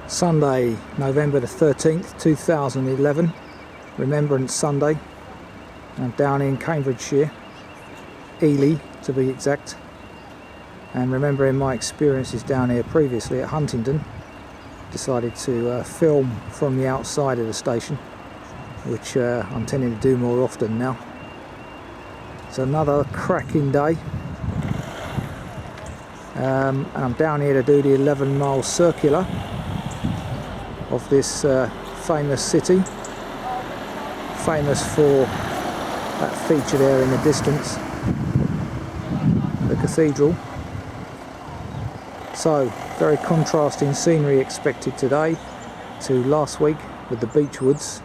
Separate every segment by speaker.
Speaker 1: Sunday, November the 13th, 2011, Remembrance Sunday. I'm down in Cambridgeshire, Ely to be exact, and remembering my experiences down here previously at Huntingdon, decided to film from the outside of the station, which I'm tending to do more often now. It's another cracking day. And I'm down here to do the 11-mile circular of this famous city, famous for that feature there in the distance, the cathedral. So very contrasting scenery expected today to last week with the beech woods.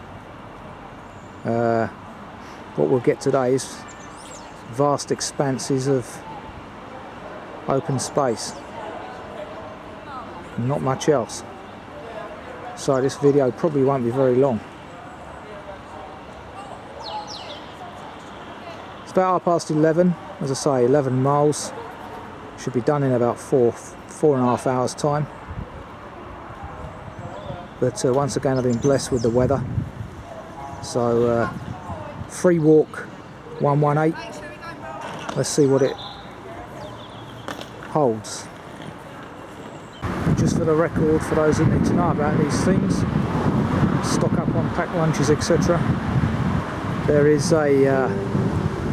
Speaker 1: What we'll get today is vast expanses of open space, not much else. So this video probably won't be very long. It's about 11:30, as I say, 11 miles. Should be done in about four and a half hours time. But once again I've been blessed with the weather. So free walk 118. Let's see what it holds. Just for the record, for those that need to know about these things, stock up on packed lunches, etc. There is a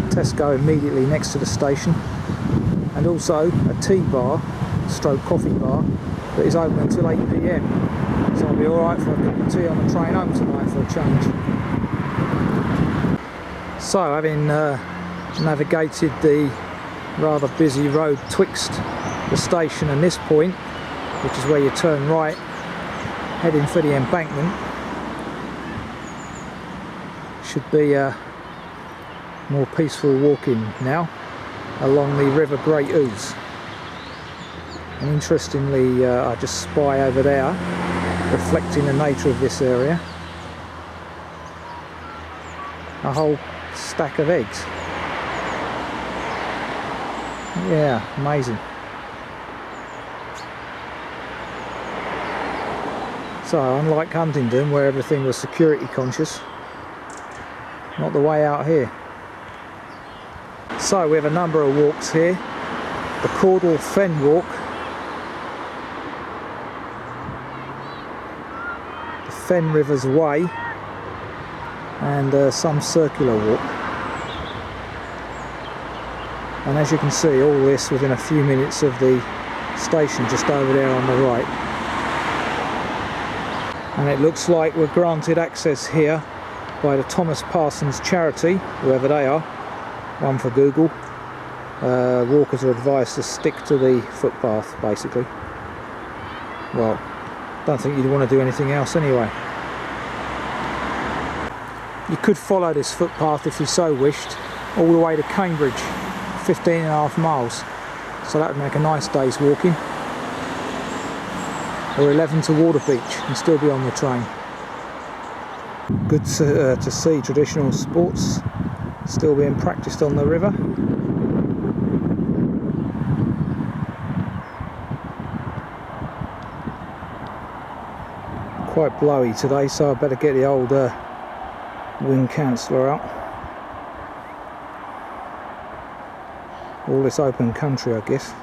Speaker 1: Tesco immediately next to the station, and also a tea bar, stroke coffee bar, that is open until 8 PM. So I'll be alright for a cup of tea on the train home tonight for a change. So having navigated the rather busy road twixt the station and this point, which is where you turn right heading for the embankment, should be more peaceful walking now along the river Great Ouse. And interestingly, I just spy over there, reflecting the nature of this area, a whole stack of eggs. Yeah, amazing. So unlike Huntingdon, where everything was security conscious, not the way out here. So we have a number of walks here. The Caudle Fen walk, the Fen Rivers Way, and some circular walk. And as you can see, all this within a few minutes of the station just over there on the right. And it looks like we're granted access here by the Thomas Parsons charity, whoever they are, one for Google. Walkers are advised to stick to the footpath, basically. Well, don't think you'd want to do anything else anyway. You could follow this footpath if you so wished, all the way to Cambridge, 15.5 miles. So that would make a nice day's walking. Or 11 to Waterbeach and still be on the train. Good to see traditional sports still being practiced on the river. Quite blowy today, so I better get the old wind canceller out. All this open country, I guess.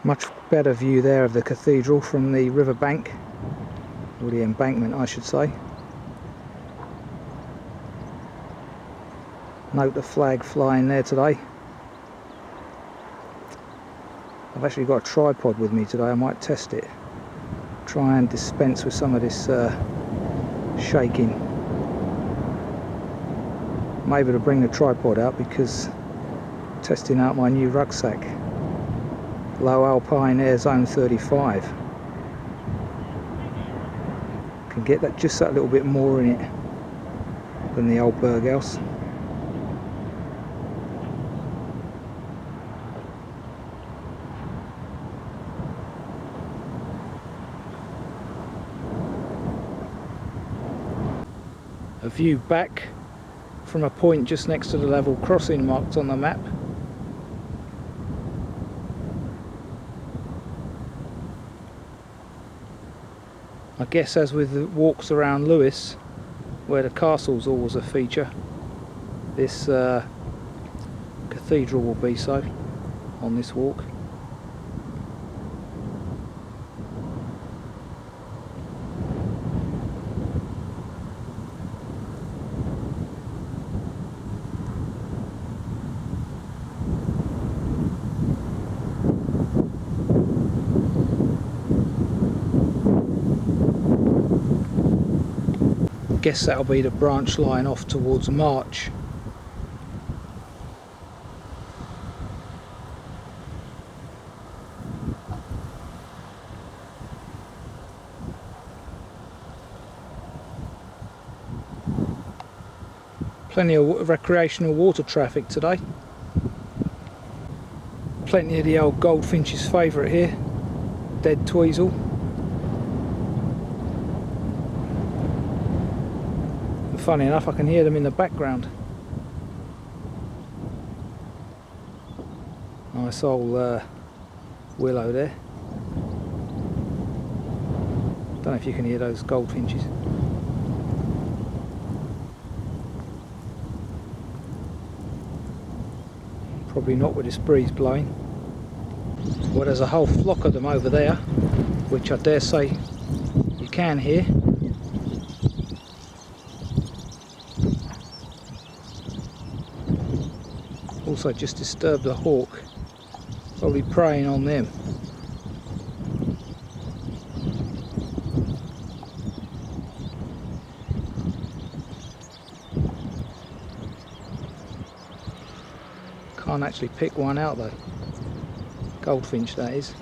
Speaker 1: Much better view there of the cathedral from the riverbank, or the embankment I should say. Note the flag flying there today. I've actually got a tripod with me today, I might test it. Try and dispense with some of this shaking. I'm able to bring the tripod out because I'm testing out my new rucksack. Low Alpine Air Zone 35. Can get that just that little bit more in it than the old Berghaus. A view back from a point just next to the level crossing marked on the map. I guess as with the walks around Lewes, where the castle's always a feature, this cathedral will be so on this walk. Guess that'll be the branch line off towards March. Plenty of recreational water traffic today. Plenty of the old goldfinch's favourite here, dead tweezle. Funny enough, I can hear them in the background. Nice old willow there. Don't know if you can hear those goldfinches. Probably not with this breeze blowing. Well, there's a whole flock of them over there, which I dare say you can hear. Also just disturbed a hawk, probably preying on them. Can't actually pick one out though. Goldfinch that is.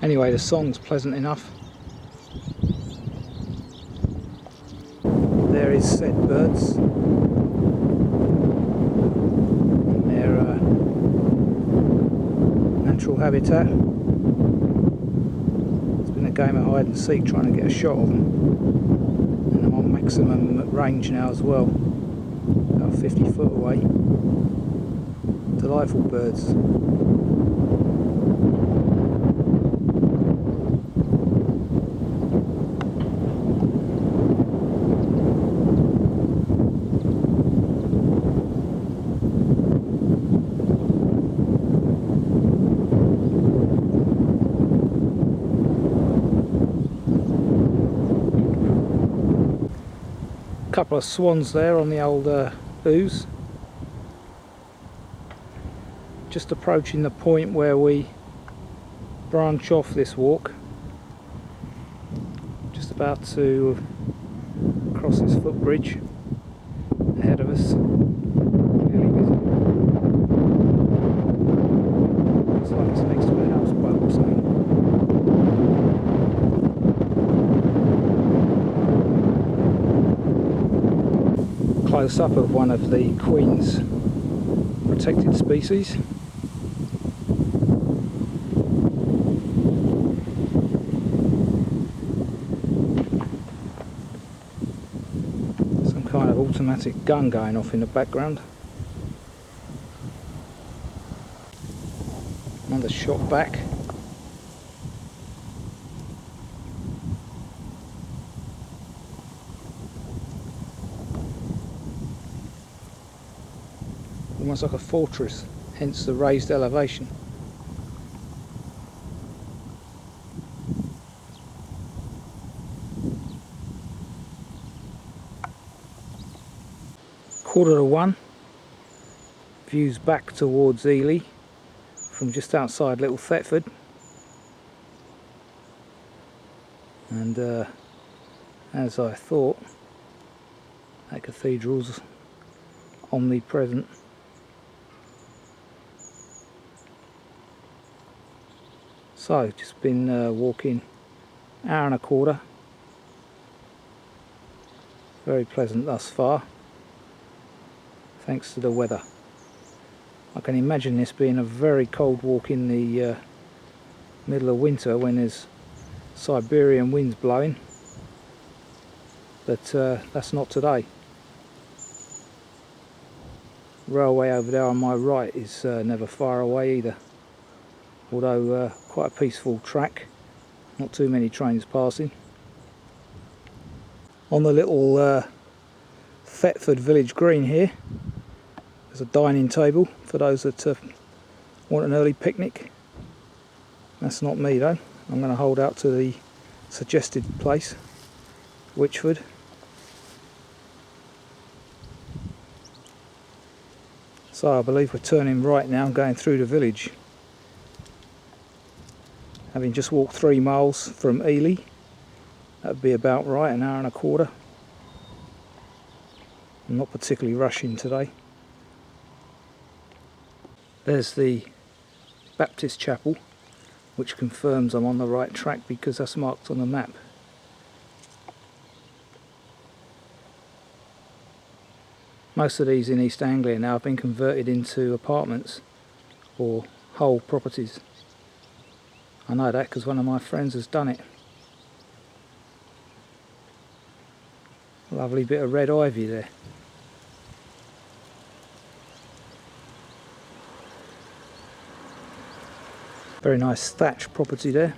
Speaker 1: Anyway, the song's pleasant enough. There is said birds. In their natural habitat. It's been a game of hide and seek trying to get a shot of them. And I'm on maximum range now as well. About 50 foot away. Delightful birds. Couple of swans there on the old Ouse. Just approaching the point where we branch off this walk. Just about to cross this footbridge ahead of us. Clearly visible. Looks like it's next to a houseboat or something. Close up of one of the Queen's protected species. Some kind of automatic gun going off in the background. Another shot back. Almost like a fortress, hence the raised elevation. Quarter to one. Views back towards Ely from just outside Little Thetford. And as I thought, that cathedral's omnipresent. So, just been walking hour and a quarter. Very pleasant thus far, thanks to the weather. I can imagine this being a very cold walk in the middle of winter when there's Siberian winds blowing, but that's not today. Railway over there on my right is never far away either, although quite a peaceful track, not too many trains passing. On the little Thetford village green here, there's a dining table for those that want an early picnic. That's not me though. I'm going to hold out to the suggested place, Witchford. So I believe we're turning right now and going through the village. Having just walked 3 miles from Ely, that'd be about right, an hour and a quarter. I'm not particularly rushing today. There's the Baptist chapel, which confirms I'm on the right track because that's marked on the map. Most of these in East Anglia now have been converted into apartments or whole properties. I know that because one of my friends has done it. Lovely bit of red ivy there. Very nice thatch property there.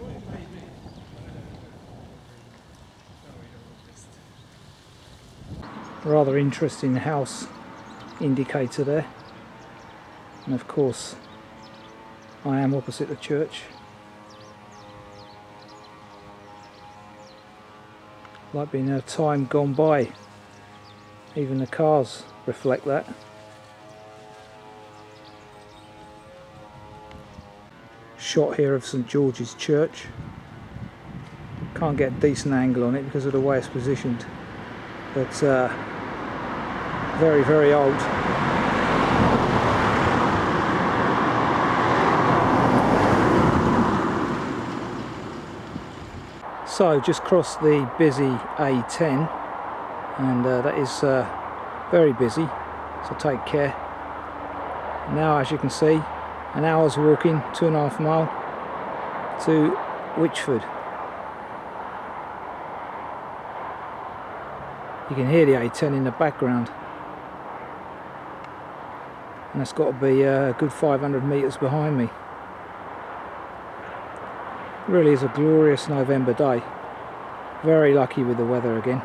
Speaker 1: Rather interesting house indicator there. And of course, I am opposite the church. Like being a time gone by. Even the cars reflect that. Shot here of St George's Church. Can't get a decent angle on it because of the way it's positioned. But very, very old. So just crossed the busy A10, and that is very busy, so take care. Now, as you can see, an hour's walking, 2.5 miles to Witchford. You can hear the A10 in the background, and that's got to be a good 500 metres behind me. Really is a glorious November day. Very lucky with the weather again.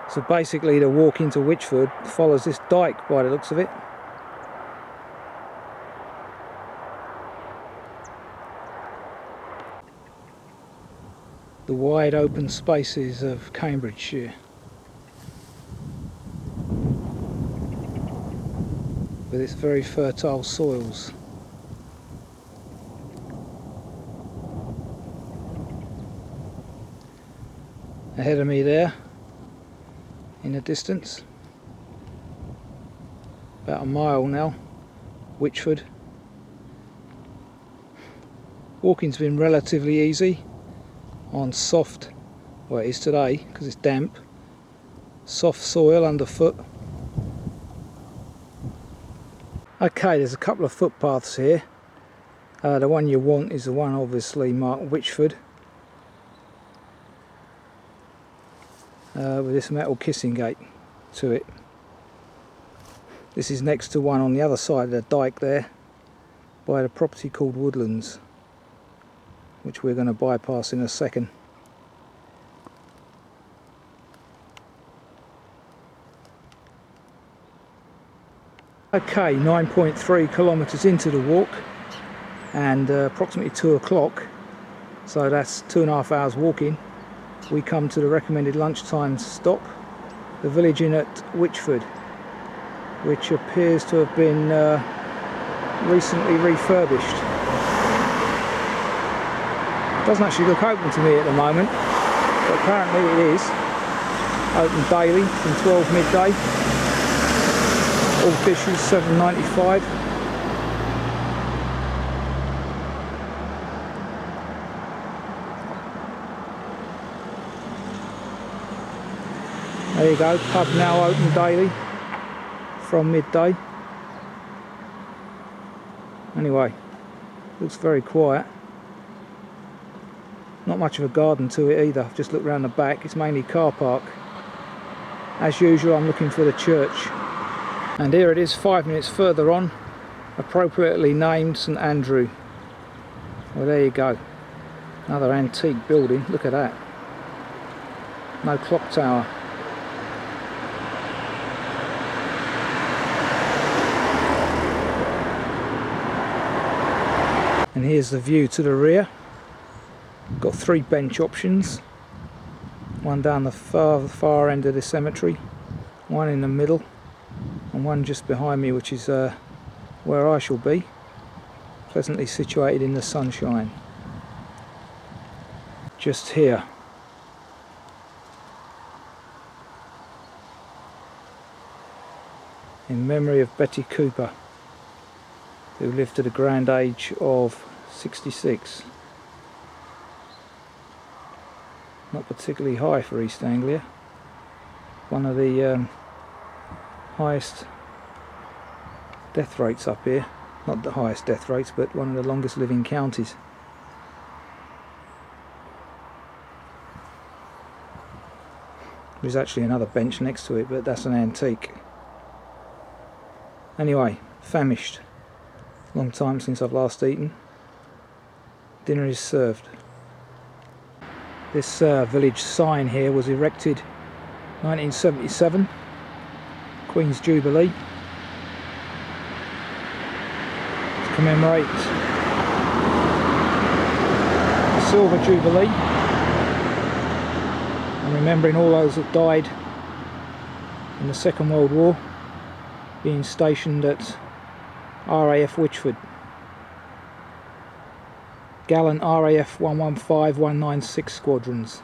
Speaker 1: So basically the walk into Witchford follows this dyke by the looks of it. The wide open spaces of Cambridgeshire. With its very fertile soils. Ahead of me there, in the distance, about a mile now, Witchford. Walking's been relatively easy on soft, well it is today because it's damp, soft soil underfoot. Okay, there's a couple of footpaths here. The one you want is the one obviously marked Witchford. With this metal kissing gate to it. This is next to one on the other side of the dyke there by the property called Woodlands, which we're going to bypass in a second. Okay, 9.3 kilometres into the walk and approximately 2 o'clock, so that's 2.5 hours walking. We come to the recommended lunchtime stop, the village inn at Witchford, which appears to have been recently refurbished. Doesn't actually look open to me at the moment, but apparently it is. Open daily from 12 midday. All dishes $7.95. There you go, pub now open daily from midday. Anyway, looks very quiet. Not much of a garden to it either. I've just looked around the back, it's mainly car park. As usual, I'm looking for the church. And here it is 5 minutes further on, appropriately named St Andrew. Well, there you go. Another antique building, look at that. No clock tower. And here's the view to the rear. Got 3 bench options. One down the far end of the cemetery, one in the middle, and one just behind me, which is where I shall be, pleasantly situated in the sunshine. Just here. In memory of Betty Cooper, who lived to the grand age of 66. Not particularly high for East Anglia. One of the highest death rates up here. Not the highest death rates, but one of the longest living counties. There's actually another bench next to it, but that's an antique. Anyway, famished. Long time since I've last eaten. Dinner is served. This village sign here was erected 1977, Queen's Jubilee, to commemorate the Silver Jubilee and remembering all those that died in the Second World War, being stationed at RAF Witchford. Gallant RAF 115, 196 squadrons.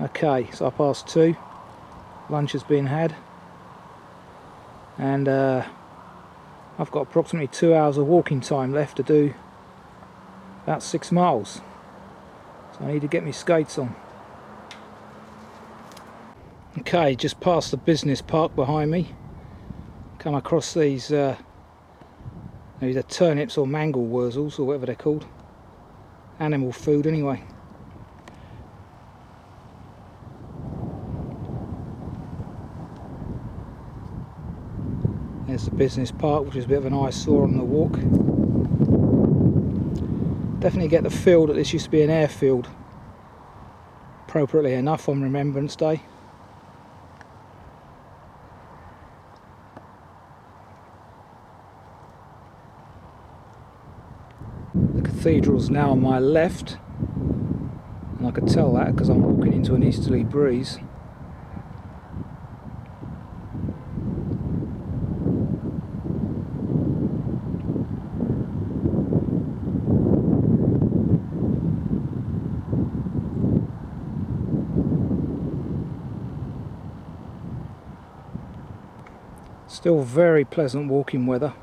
Speaker 1: Okay, it's 2:30. Lunch has been had, and I've got approximately 2 hours of walking time left to do about 6 miles. So I need to get my skates on. Okay, just past the business park behind me. Come across these either turnips or mangel wurzels or whatever they're called. Animal food anyway. There's the business park, which is a bit of an eyesore on the walk. Definitely get the feel that this used to be an airfield, appropriately enough, on Remembrance Day. The cathedral's now on my left, and I could tell that because I'm walking into an easterly breeze. Still very pleasant walking weather.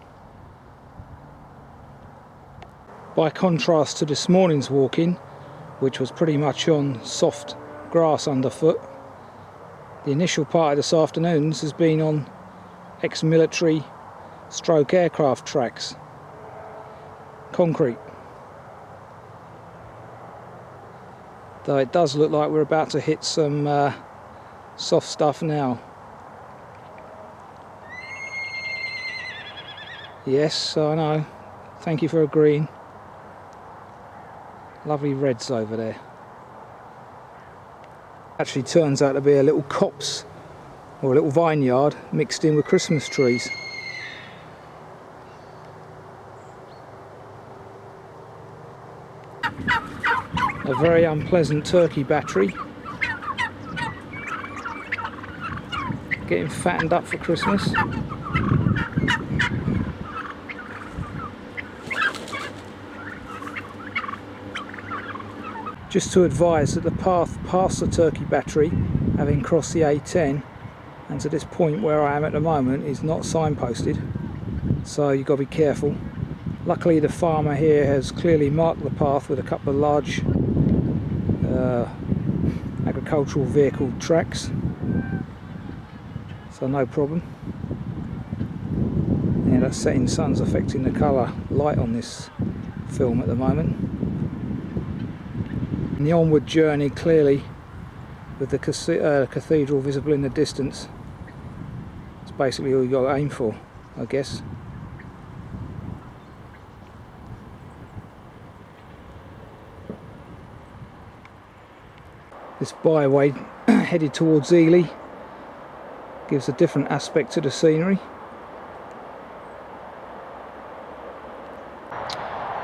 Speaker 1: By contrast to this morning's walking, which was pretty much on soft grass underfoot, the initial part of this afternoon's has been on ex-military stroke aircraft tracks. Concrete. Though it does look like we're about to hit some soft stuff now. Yes, I know. Thank you for agreeing. Lovely reds over there. Actually turns out to be a little copse or a little vineyard mixed in with Christmas trees. A very unpleasant turkey battery. Getting fattened up for Christmas. Just to advise that the path past the turkey battery, having crossed the A10 and to this point where I am at the moment, is not signposted, so you've got to be careful. Luckily the farmer here has clearly marked the path with a couple of large agricultural vehicle tracks, so no problem. Yeah, that setting sun's affecting the colour light on this film at the moment. And the onward journey, clearly with the cathedral visible in the distance, it's basically all you got to aim for, I guess. This byway headed towards Ely gives a different aspect to the scenery.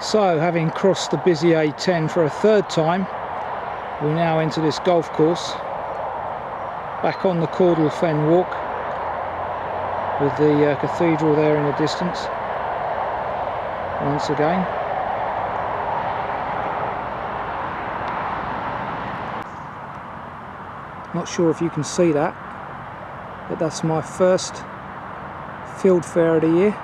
Speaker 1: So, having crossed the busy A10 for a third time, we now enter this golf course, back on the Caudle Fen walk, with the cathedral there in the distance once again. Not sure if you can see that, but that's my first field fair of the year.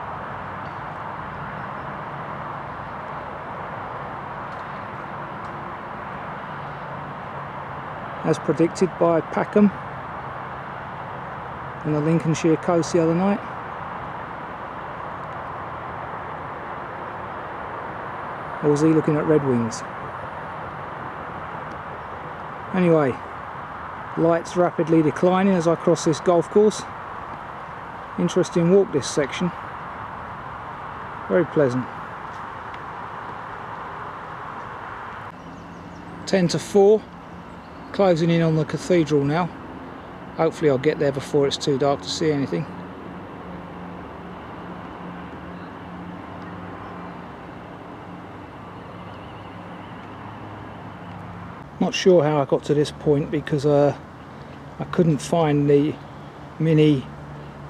Speaker 1: As predicted by Packham on the Lincolnshire coast the other night. Or was he looking at redwings? Anyway, lights rapidly declining as I cross this golf course. Interesting walk, this section. Very pleasant. 10 to 4. Closing in on the cathedral now. Hopefully I'll get there before it's too dark to see anything. Not sure how I got to this point because I couldn't find the mini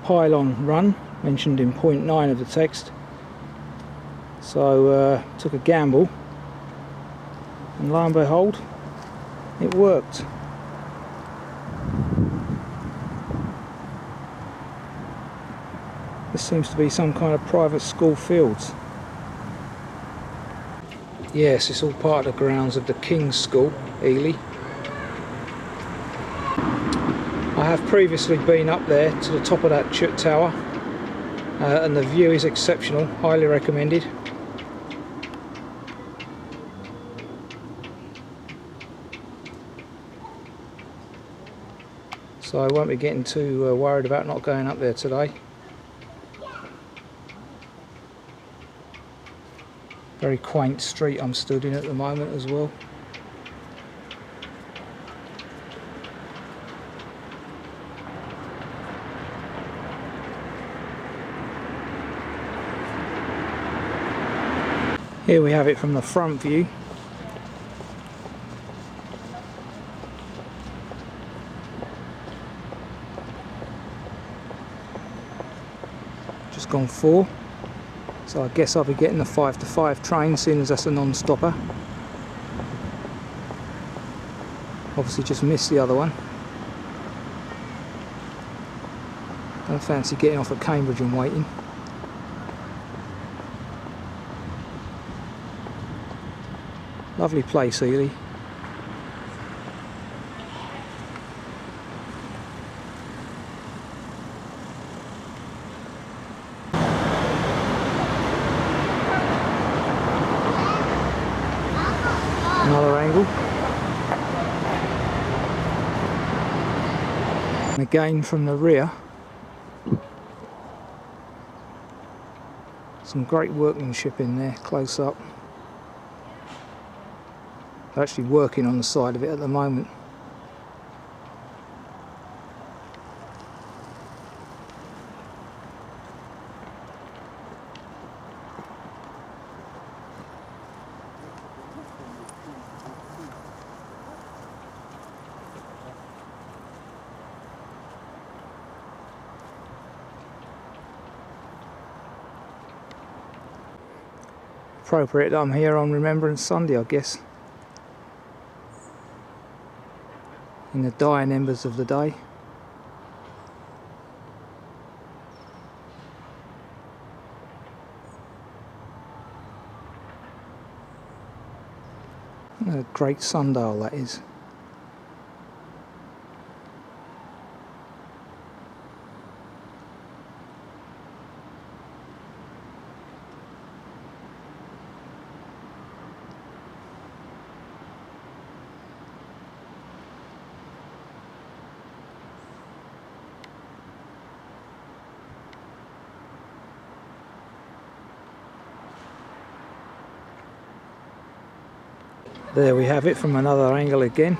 Speaker 1: pylon run mentioned in point 9 of the text. So took a gamble, and lo and behold, it worked. This seems to be some kind of private school fields. Yes, it's all part of the grounds of the King's School, Ely. I have previously been up there to the top of that church tower, and the view is exceptional, highly recommended. So I won't be getting too worried about not going up there today. Very quaint street I'm stood in at the moment as well. Here we have it from the front view. Just gone 4. So I guess I'll be getting the 5 to 5 train, seeing as that's a non-stopper. Obviously just missed the other one. Don't fancy getting off at Cambridge and waiting. Lovely place, Ely. Another angle. And again from the rear. Some great workmanship in there, close up. They're actually working on the side of it at the moment. Appropriate that I'm here on Remembrance Sunday, I guess. In the dying embers of the day. What a great sundial that is. There we have it from another angle again.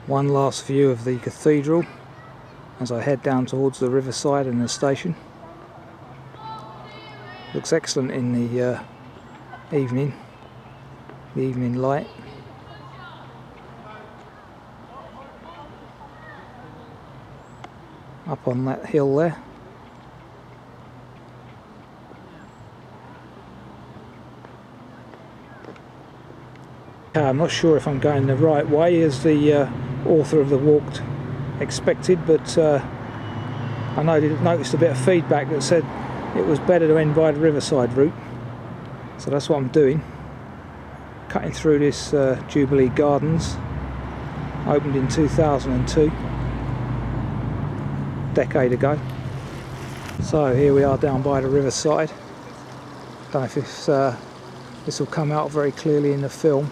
Speaker 1: One last view of the cathedral as I head down towards the riverside and the station. Looks excellent in the evening light. Up on that hill there. I'm not sure if I'm going the right way as the author of the walk expected, but I noticed a bit of feedback that said it was better to end by the riverside route, so that's what I'm doing. Cutting through this Jubilee Gardens, opened in 2002, a decade ago. So here we are down by the riverside. Don't know if this will come out very clearly in the film.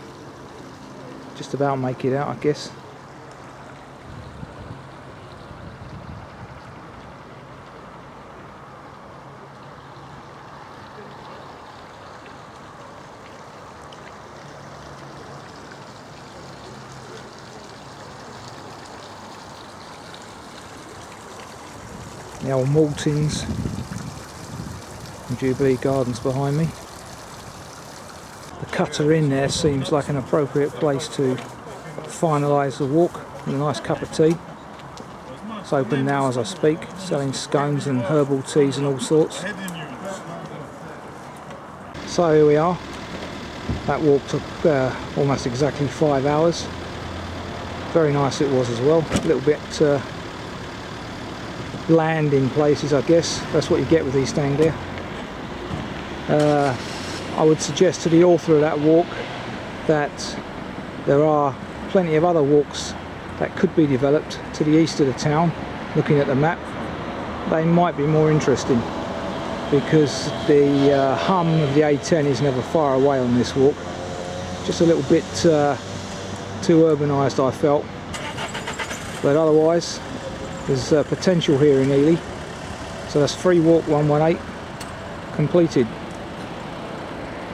Speaker 1: Just about make it out, I guess. The old maltings and Jubilee Gardens behind me. The cutter in there seems like an appropriate place to finalise the walk with a nice cup of tea. It's open now as I speak, selling scones and herbal teas and all sorts. So here we are. That walk took almost exactly 5 hours. Very nice it was as well. A little bit land in places, I guess. That's what you get with these things there. I would suggest to the author of that walk that there are plenty of other walks that could be developed to the east of the town. Looking at the map, they might be more interesting because the hum of the A10 is never far away on this walk. Just a little bit too urbanised, I felt, but otherwise there's potential here in Ely. So that's free walk 118 completed.